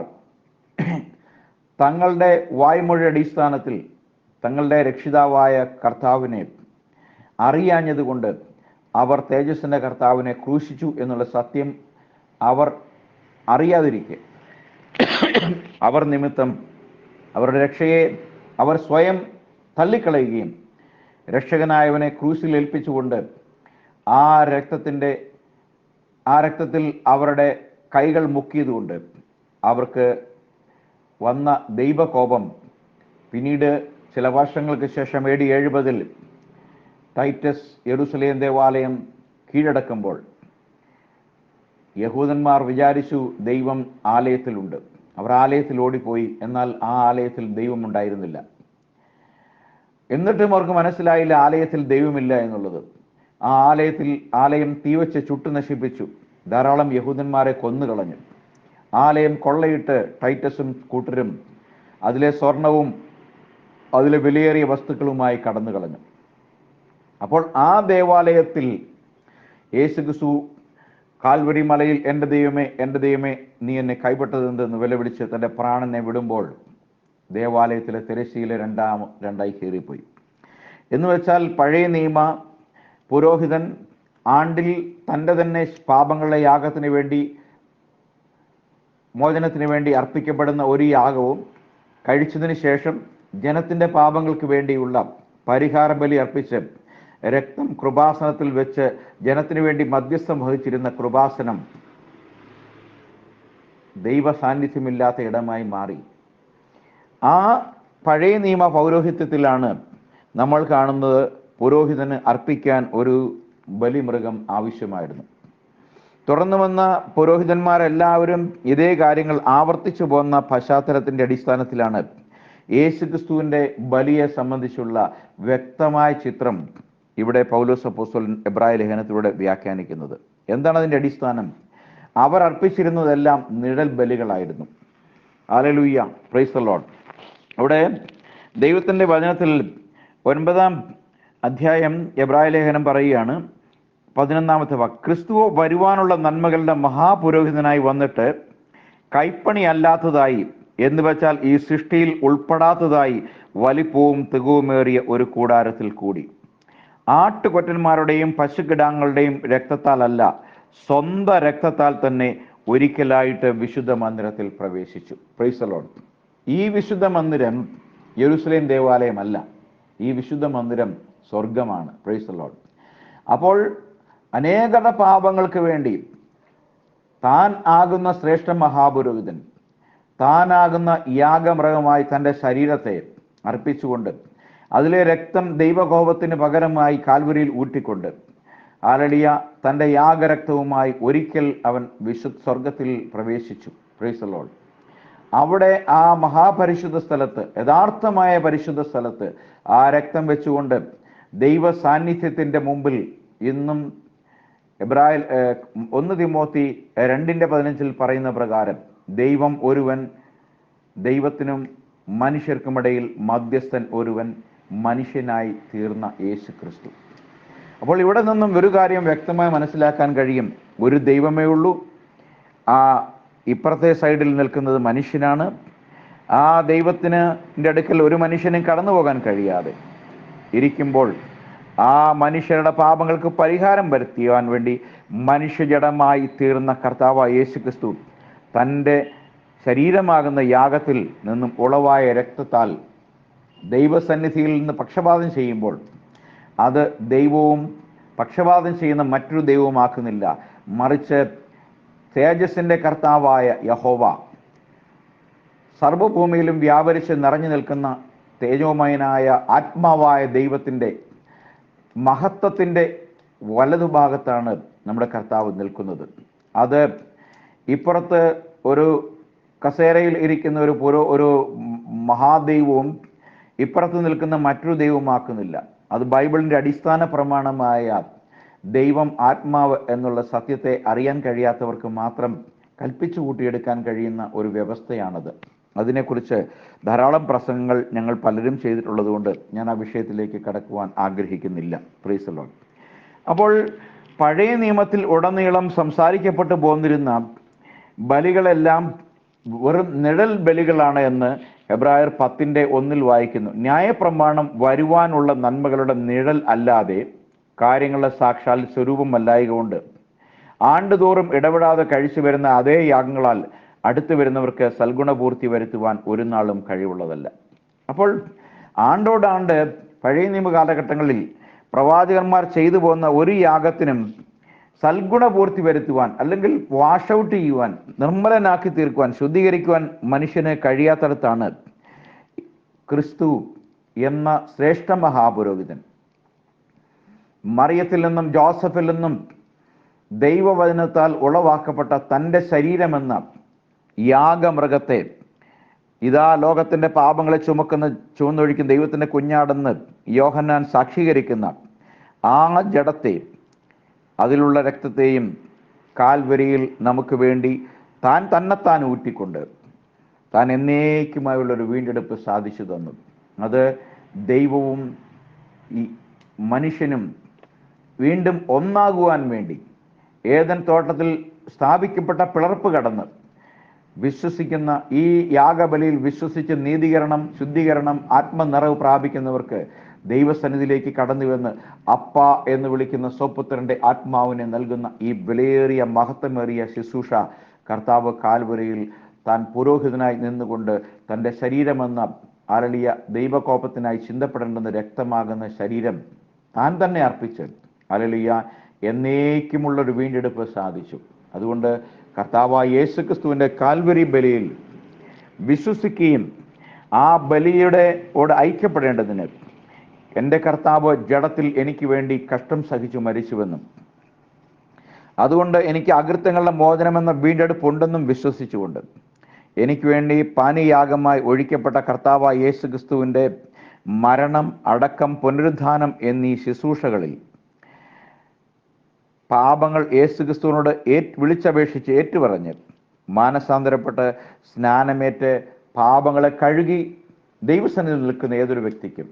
തങ്ങളുടെ വായ്മൊഴി അടിസ്ഥാനത്തിൽ തങ്ങളുടെ രക്ഷിതാവായ കർത്താവിനെ അറിയാഞ്ഞതുകൊണ്ട് അവർ തേജസ്സിൻ്റെ കർത്താവിനെ ക്രൂശിച്ചു എന്നുള്ള സത്യം അവർ അറിയാതിരിക്കെ അവർ നിമിത്തം അവരുടെ രക്ഷയെ അവർ സ്വയം തള്ളിക്കളയുകയും രക്ഷകനായവനെ ക്രൂശിൽ ഏൽപ്പിച്ചുകൊണ്ട് ആ രക്തത്തിൽ അവരുടെ കൈകൾ മുക്കിയതുകൊണ്ട് അവർക്ക് വന്ന ദൈവകോപം പിന്നീട് ചില വർഷങ്ങൾക്ക് ശേഷം AD 70 ടൈറ്റസ് യെരുസലേം ദേവാലയം കീഴടക്കുമ്പോൾ യഹൂദന്മാർ വിചാരിച്ചു ദൈവം ആലയത്തിലുണ്ട്. അവർ ആലയത്തിൽ ഓടിപ്പോയി. എന്നാൽ ആ ആലയത്തിൽ ദൈവം ഉണ്ടായിരുന്നില്ല. എന്നിട്ടും അവർക്ക് മനസ്സിലായില്ല ആലയത്തിൽ ദൈവമില്ല എന്നുള്ളത്. ആ ആലയം തീവച്ച് ചുട്ടു നശിപ്പിച്ചു. ധാരാളം യഹൂദന്മാരെ കൊന്നുകളഞ്ഞു. ആലയം കൊള്ളയിട്ട് ടൈറ്റസും കൂട്ടരും അതിലെ സ്വർണവും അതിലെ വിലയേറിയ വസ്തുക്കളുമായി കടന്നു കളഞ്ഞു. അപ്പോൾ ആ ദേവാലയത്തിൽ യേശുക്രിസ്തു കാൽവരി മലയിൽ എൻ്റെ ദൈവമേ നീ എന്നെ കൈവിട്ടതെന്ന് വിലപിടിച്ച് തൻ്റെ പ്രാണനെ വിടുമ്പോൾ ദേവാലയത്തിലെ തിരശ്ശീല രണ്ടായി കീറിപ്പോയി. എന്ന് വെച്ചാൽ പഴയ നിയമ പുരോഹിതൻ ആണ്ടിൽ തൻ്റെ തന്നെ പാപങ്ങളുടെ യാഗത്തിന് വേണ്ടി മോചനത്തിന് വേണ്ടി അർപ്പിക്കപ്പെടുന്ന ഒരു യാഗവും കഴിച്ചതിന് ശേഷം ജനത്തിൻ്റെ പാപങ്ങൾക്ക് വേണ്ടിയുള്ള പരിഹാര ബലി അർപ്പിച്ച് രക്തം കൃപാസനത്തിൽ വെച്ച് ജനത്തിനു വേണ്ടി മധ്യസ്ഥം വഹിച്ചിരുന്ന കൃപാസനം ദൈവ സാന്നിധ്യമില്ലാത്ത ഇടമായി മാറി. ആ പഴയ നിയമ പൗരോഹിത്യത്തിലാണ് നമ്മൾ കാണുന്നത് പുരോഹിതന് അർപ്പിക്കാൻ ഒരു ബലിമൃഗം ആവശ്യമായിരുന്നു. തുടർന്ന് വന്ന പുരോഹിതന്മാരെല്ലാവരും ഇതേ കാര്യങ്ങൾ ആവർത്തിച്ചു പോന്ന പശ്ചാത്തലത്തിൻ്റെ അടിസ്ഥാനത്തിലാണ് യേശുക്രിസ്തുവിൻ്റെ ബലിയെ സംബന്ധിച്ചുള്ള വ്യക്തമായ ചിത്രം ഇവിടെ പൗലോസ് അപ്പോസ്തലൻ എബ്രായ ലേഖനത്തിലൂടെ വ്യാഖ്യാനിക്കുന്നത്. എന്താണ് അതിൻ്റെ അടിസ്ഥാനം? അവർ അർപ്പിച്ചിരുന്നതെല്ലാം നിഴൽ ബലികളായിരുന്നു. Hallelujah, praise the Lord. അവിടെ ദൈവത്തിൻ്റെ വചനത്തിൽ 9-ാം അധ്യായം എബ്രായ ലേഖനം പറയുകയാണ്, 11-ാമത്തെ വാക്ക്, ക്രിസ്തുവോ വരുവാനുള്ള നന്മകളുടെ മഹാപുരോഹിതനായി വന്നിട്ട് കൈപ്പണി അല്ലാത്തതായി എന്ന് വെച്ചാൽ ഈ സൃഷ്ടിയിൽ ഉൾപ്പെടാത്തതായി വലിപ്പവും തികവുമേറിയ ഒരു കൂടാരത്തിൽ കൂടി ആട്ടുകൊറ്റന്മാരുടെയും പശുകിടാങ്ങളുടെയും രക്തത്താലല്ല, സ്വന്തം രക്തത്താൽ തന്നെ ഒരിക്കലായിട്ട് വിശുദ്ധ മന്ദിരത്തിൽ പ്രവേശിച്ചു. Price the Lord. ഈ വിശുദ്ധ മന്ദിരം യെരുസലേം ദേവാലയമല്ല, ഈ വിശുദ്ധ മന്ദിരം സ്വർഗമാണ്. Price the Lord. അപ്പോൾ അനേകരുടെ പാപങ്ങൾക്ക് വേണ്ടി താൻ ആകുന്ന ശ്രേഷ്ഠ മഹാപുരോഹിതൻ താനാകുന്ന യാഗമൃഗമായി തൻ്റെ ശരീരത്തെ അർപ്പിച്ചുകൊണ്ട് അതിലെ രക്തം ദൈവകോപത്തിന് പകരമായി കാൽവരിയിൽ ഊറ്റിക്കൊണ്ട് ആലടിയ തൻ്റെ യാഗരക്തവുമായി ഒരിക്കൽ അവൻ സ്വർഗത്തിൽ പ്രവേശിച്ചു. Price the Lord. അവിടെ ആ മഹാപരിശുദ്ധ സ്ഥലത്ത്, യഥാർത്ഥമായ പരിശുദ്ധ സ്ഥലത്ത് ആ രക്തം വെച്ചുകൊണ്ട് ദൈവ സാന്നിധ്യത്തിൻ്റെ മുമ്പിൽ ഇന്നും 1 തിമോത്തി 2:15 പറയുന്ന പ്രകാരം ദൈവം ഒരുവൻ, ദൈവത്തിനും മനുഷ്യർക്കുമിടയിൽ മധ്യസ്ഥൻ ഒരുവൻ, മനുഷ്യനായി തീർന്ന യേശു ക്രിസ്തു. അപ്പോൾ ഇവിടെ നിന്നും ഒരു കാര്യം വ്യക്തമായി മനസ്സിലാക്കാൻ കഴിയും. ഒരു ദൈവമേ ഉള്ളൂ. ആ ഇപ്പുറത്തെ സൈഡിൽ നിൽക്കുന്നത് മനുഷ്യനാണ്. ആ ദൈവത്തിൻ്റെ അടുക്കൽ ഒരു മനുഷ്യനും കടന്നു പോകാൻ കഴിയാതെ ഇരിക്കുമ്പോൾ ആ മനുഷ്യരുടെ പാപങ്ങൾക്ക് പരിഹാരം വരുത്തുവാൻ വേണ്ടി മനുഷ്യജഡമായി തീർന്ന കർത്താവായ യേശു ക്രിസ്തു തൻ്റെ ശരീരമാകുന്ന യാഗത്തിൽ നിന്നും ഉളവായ രക്തത്താൽ ദൈവസന്നിധിയിൽ നിന്ന് പക്ഷപാതം ചെയ്യുമ്പോൾ അത് ദൈവവും പക്ഷപാതം ചെയ്യുന്ന മറ്റൊരു ദൈവവുമാക്കുന്നില്ല. മറിച്ച് തേജസ്സിൻ്റെ കർത്താവായ യഹോവ, സർവഭൂമിയിലും വ്യാപരിച്ച് നിറഞ്ഞു നിൽക്കുന്ന തേജോമയനായ ആത്മാവായ ദൈവത്തിൻ്റെ മഹത്വത്തിൻ്റെ വലതുഭാഗത്താണ് നമ്മുടെ കർത്താവ് നിൽക്കുന്നത്. അത് ഇപ്പുറത്ത് ഒരു കസേരയിൽ ഇരിക്കുന്ന ഒരു മഹാദൈവവും ഇപ്പുറത്ത് നിൽക്കുന്ന മറ്റൊരു ദൈവമാക്കുന്നില്ല. അത് ബൈബിളിൻ്റെ അടിസ്ഥാന പ്രമാണമായ ദൈവം ആത്മാവ് എന്നുള്ള സത്യത്തെ അറിയാൻ കഴിയാത്തവർക്ക് മാത്രം കൽപ്പിച്ചു കൂട്ടിയെടുക്കാൻ കഴിയുന്ന ഒരു വ്യവസ്ഥയാണത്. അതിനെക്കുറിച്ച് ധാരാളം പ്രസംഗങ്ങൾ ഞങ്ങൾ പലരും ചെയ്തിട്ടുള്ളത് കൊണ്ട് ഞാൻ ആ വിഷയത്തിലേക്ക് കടക്കുവാൻ ആഗ്രഹിക്കുന്നില്ല. Price the Lord. അപ്പോൾ പഴയ നിയമത്തിൽ ഉടനീളം സംസാരിക്കപ്പെട്ടു പോന്നിരുന്ന ബലികളെല്ലാം വെറും നിഴൽ ബലികളാണ് എന്ന് എബ്രായർ 10:1 വായിക്കുന്നു. ന്യായപ്രമാണം വരുവാനുള്ള നന്മകളുടെ നിഴൽ അല്ലാതെ കാര്യങ്ങളുടെ സാക്ഷാൽ സ്വരൂപമല്ലായകൊണ്ട് ആണ്ടുതോറും ഇടപെടാതെ കഴിച്ചു വരുന്ന അതേ യാഗങ്ങളാൽ അടുത്തു വരുന്നവർക്ക് സൽഗുണപൂർത്തി വരുത്തുവാൻ ഒരു നാളും കഴിവുള്ളതല്ല. അപ്പോൾ ആണ്ടോടാണ്ട് പഴയ നിയമ കാലഘട്ടങ്ങളിൽ പ്രവാചകന്മാർ ചെയ്തു പോകുന്ന ഒരു യാഗത്തിനും സൽഗുണപൂർത്തി വരുത്തുവാൻ, അല്ലെങ്കിൽ വാഷ് ഔട്ട് ചെയ്യുവാൻ, നിർമ്മലനാക്കി തീർക്കുവാൻ, ശുദ്ധീകരിക്കുവാൻ മനുഷ്യന് കഴിയാത്തടത്താണ് ക്രിസ്തു എന്ന ശ്രേഷ്ഠ മഹാപുരോഹിതൻ മറിയത്തിൽ നിന്നും ജോസഫിൽ നിന്നും ദൈവവചനത്താൽ ഉളവാക്കപ്പെട്ട തൻ്റെ ശരീരമെന്ന യാഗമൃഗത്തെ, ഇതാ ലോകത്തിൻ്റെ പാപങ്ങളെ ചുമന്നൊഴിക്കുന്ന ദൈവത്തിൻ്റെ കുഞ്ഞാടെന്ന് യോഹന്നാൻ സാക്ഷീകരിക്കുന്ന ആ ജഡത്തെ, അതിലുള്ള രക്തത്തെയും കാൽവരിയിൽ നമുക്ക് വേണ്ടി താൻ തന്നെത്താൻ ഊറ്റിക്കൊണ്ട് താൻ എന്നേക്കുമായുള്ളൊരു വീണ്ടെടുപ്പ് സാധിച്ചു തന്നു. അത് ദൈവവും ഈ മനുഷ്യനും വീണ്ടും ഒന്നാകുവാൻ വേണ്ടി ഏദൻ തോട്ടത്തിൽ സ്ഥാപിക്കപ്പെട്ട പിളർപ്പ് കടന്ന് വിശ്വസിക്കുന്ന, ഈ യാഗബലിയിൽ വിശ്വസിച്ച് നീതീകരണം, ശുദ്ധീകരണം, ആത്മനിറവ് പ്രാപിക്കുന്നവർക്ക് ദൈവസന്നിധിയിലേക്ക് കടന്നു വന്ന് അപ്പ എന്ന് വിളിക്കുന്ന സ്വപുത്രന്റെ ആത്മാവിനെ നൽകുന്ന ഈ വിലയേറിയ മഹത്വമേറിയ ശുശ്രൂഷ കർത്താവ് കാൽവരിയിൽ താൻ പുരോഹിതനായി നിന്നുകൊണ്ട് തൻ്റെ ശരീരമെന്ന അരളിയ ദൈവകോപത്തിനായി ചിന്തപ്പെടേണ്ടുന്ന രക്തമാകുന്ന ശരീരം താൻ തന്നെ അർപ്പിച്ച് അരളിയ എന്നേക്കുമുള്ളൊരു വീണ്ടെടുപ്പ് സാധിച്ചു. അതുകൊണ്ട് കർത്താവായ യേശുക്രിസ്തുവിൻ്റെ കാൽവരി ബലിയിൽ വിശ്വസിക്കുകയും ആ ബലിയോട് ഐക്യപ്പെടേണ്ടതിന് എൻ്റെ കർത്താവ് ജഡത്തിൽ എനിക്ക് വേണ്ടി കഷ്ടം സഹിച്ചു മരിച്ചുവെന്നും അതുകൊണ്ട് എനിക്ക് അകൃത്യങ്ങളുടെ മോചനമെന്ന വീണ്ടെടുപ്പുണ്ടെന്നും വിശ്വസിച്ചുകൊണ്ട് എനിക്ക് വേണ്ടി പാനീയാഗമായി ഒഴിക്കപ്പെട്ട കർത്താവായ യേശുക്രിസ്തുവിൻ്റെ മരണം, അടക്കം, പുനരുദ്ധാനം എന്നീ ശുശ്രൂഷകളിൽ പാപങ്ങൾ യേശുക്രിസ്തുവിനോട് വിളിച്ചപേക്ഷിച്ച് ഏറ്റുപറഞ്ഞ് മാനസാന്തരപ്പെട്ട് സ്നാനമേറ്റ് പാപങ്ങളെ കഴുകി ദൈവസന്നിധിയിൽ നിൽക്കുന്ന ഏതൊരു വ്യക്തിക്കും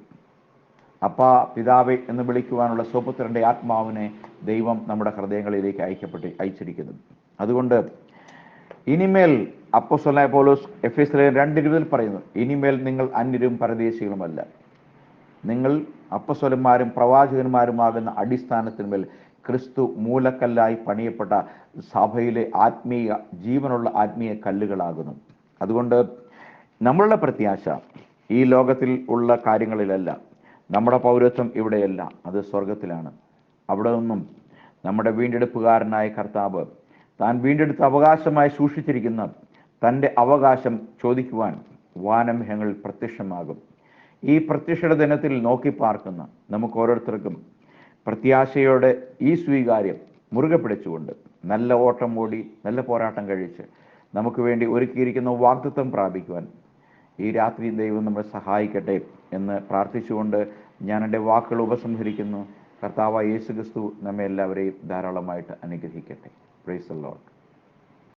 അപ്പാ, പിതാവേ എന്ന് വിളിക്കുവാനുള്ള സ്വപുത്രന്റെ ആത്മാവിനെ ദൈവം നമ്മുടെ ഹൃദയങ്ങളിലേക്ക് അയച്ചിരിക്കുന്നു. അതുകൊണ്ട് ഇനിമേൽ അപ്പോസ്തലനായ പൗലോസ് എഫെസ്യർ 2:20 പറയുന്നു, ഇനിമേൽ നിങ്ങൾ അന്യരും പരദേശികളുമല്ല, നിങ്ങൾ അപ്പോസ്തലന്മാരും പ്രവാചകന്മാരുമാകുന്ന അടിസ്ഥാനത്തിന്മേൽ ക്രിസ്തു മൂലക്കല്ലായി പണിയപ്പെട്ട സഭയിലെ ജീവനുള്ള ആത്മീയ കല്ലുകളാകുന്നു. അതുകൊണ്ട് നമ്മളുടെ പ്രത്യാശ ഈ ലോകത്തിൽ ഉള്ള കാര്യങ്ങളിലല്ല. നമ്മുടെ പൗരത്വം ഇവിടെയല്ല, അത് സ്വർഗത്തിലാണ്. അവിടെ നിന്നും നമ്മുടെ വീണ്ടെടുപ്പുകാരനായ കർത്താവ് താൻ വീണ്ടെടുത്ത അവകാശമായി സൂക്ഷിച്ചിരിക്കുന്ന തൻ്റെ അവകാശം ചോദിക്കുവാൻ വാനമേഘങ്ങളിൽ പ്രത്യക്ഷമാകും. ഈ പ്രത്യക്ഷയുടെ ദിനത്തിൽ നോക്കി പാർക്കുന്ന നമുക്ക് ഓരോരുത്തർക്കും പ്രത്യാശയോടെ ഈ സ്വീകാര്യം മുറുകെ പിടിച്ചുകൊണ്ട് നല്ല ഓട്ടം ഓടി നല്ല പോരാട്ടം കഴിച്ച് നമുക്ക് വേണ്ടി ഒരുക്കിയിരിക്കുന്ന വാഗ്ദത്തം പ്രാപിക്കുവാൻ ഈ രാത്രി ദൈവം നമ്മളെ സഹായിക്കട്ടെ എന്ന് പ്രാർത്ഥിച്ചുകൊണ്ട് ഞാൻ എൻ്റെ വാക്കുകൾ ഉപസംഹരിക്കുന്നു. കർത്താവായ യേശു ക്രിസ്തു നമ്മെ എല്ലാവരെയും ധാരാളമായിട്ട് അനുഗ്രഹിക്കട്ടെ. Price the Lord.